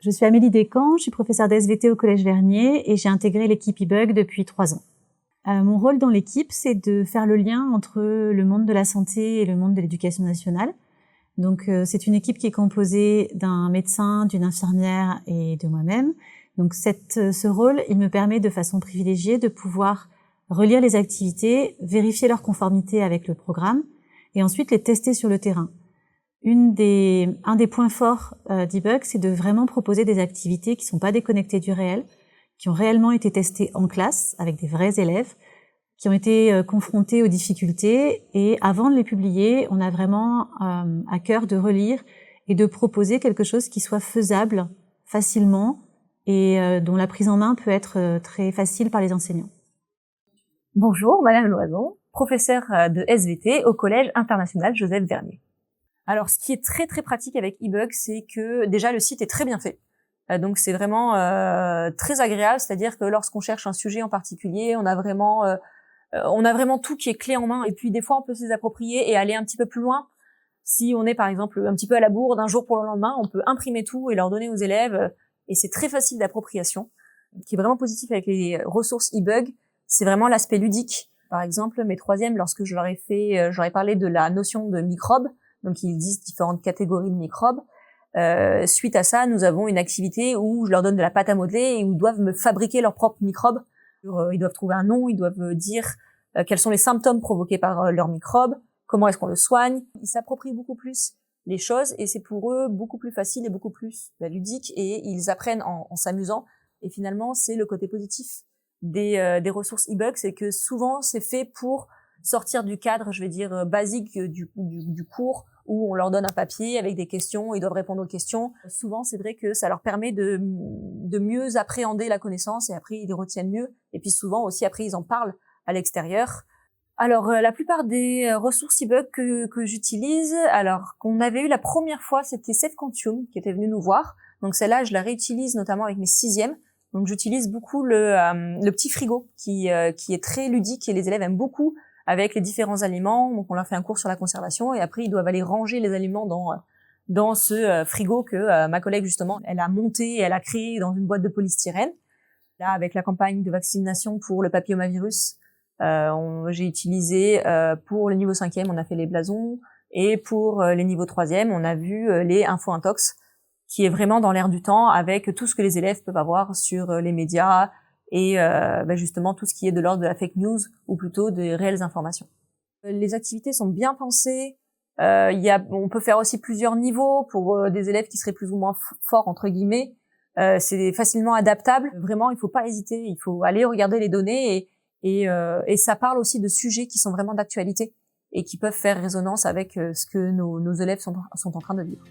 Je suis Amélie Descamps, je suis professeure d'SVT au Collège Vernier et j'ai intégré l'équipe eBug depuis 3 ans. Mon rôle dans l'équipe, c'est de faire le lien entre le monde de la santé et le monde de l'éducation nationale. Donc, c'est une équipe qui est composée d'un médecin, d'une infirmière et de moi-même. Donc, ce rôle, il me permet de façon privilégiée de pouvoir relire les activités, vérifier leur conformité avec le programme et ensuite les tester sur le terrain. Un des points forts d'eBug, c'est de vraiment proposer des activités qui sont pas déconnectées du réel, qui ont réellement été testées en classe avec des vrais élèves, qui ont été confrontés aux difficultés. Et avant de les publier, on a vraiment à cœur de relire et de proposer quelque chose qui soit faisable facilement et dont la prise en main peut être très facile par les enseignants. Bonjour, Madame Loison, professeure de SVT au Collège international Joseph Vernier. Alors, ce qui est très très pratique avec eBug, c'est que déjà le site est très bien fait. Donc c'est vraiment très agréable, c'est-à-dire que lorsqu'on cherche un sujet en particulier, on a vraiment tout qui est clé en main. Et puis des fois, on peut se les approprier et aller un petit peu plus loin. Si on est par exemple un petit peu à la bourre d'un jour pour le lendemain, on peut imprimer tout et leur donner aux élèves. Et c'est très facile d'appropriation. Ce qui est vraiment positif avec les ressources eBug, c'est vraiment l'aspect ludique. Par exemple, mes troisièmes, lorsque je leur ai parlé de la notion de microbes. Donc, il existe différentes catégories de microbes. Suite à ça, nous avons une activité où je leur donne de la pâte à modeler et où ils doivent me fabriquer leurs propres microbes. Ils doivent trouver un nom, ils doivent dire quels sont les symptômes provoqués par leur microbe, comment est-ce qu'on le soigne. Ils s'approprient beaucoup plus les choses et c'est pour eux beaucoup plus facile et beaucoup plus ludique et ils apprennent en s'amusant. Et finalement, c'est le côté positif des ressources eBug, c'est que souvent c'est fait pour sortir du cadre, je vais dire, basique du cours où on leur donne un papier avec des questions, ils doivent répondre aux questions. Souvent, c'est vrai que ça leur permet de mieux appréhender la connaissance et après, ils les retiennent mieux. Et puis souvent aussi, après, ils en parlent à l'extérieur. Alors, la plupart des ressources eBug que j'utilise, alors qu'on avait eu la première fois, c'était Seth Quantium qui était venu nous voir. Donc celle-là, je la réutilise notamment avec mes 6e. Donc j'utilise beaucoup le petit frigo qui est très ludique et les élèves aiment beaucoup, avec les différents aliments. Donc on leur fait un cours sur la conservation et après ils doivent aller ranger les aliments dans ce frigo que ma collègue justement elle a monté et elle a créé dans une boîte de polystyrène. Là avec la campagne de vaccination pour le papillomavirus, j'ai utilisé pour le niveau 5e on a fait les blasons et pour les niveaux 3e on a vu les info-intox qui est vraiment dans l'air du temps avec tout ce que les élèves peuvent avoir sur les médias et justement tout ce qui est de l'ordre de la fake news ou plutôt des réelles informations. Les activités sont bien pensées. On peut faire aussi plusieurs niveaux pour des élèves qui seraient plus ou moins forts entre guillemets. C'est facilement adaptable. Vraiment, il faut pas hésiter. Il faut aller regarder les données et ça parle aussi de sujets qui sont vraiment d'actualité et qui peuvent faire résonance avec ce que nos élèves sont en train de vivre.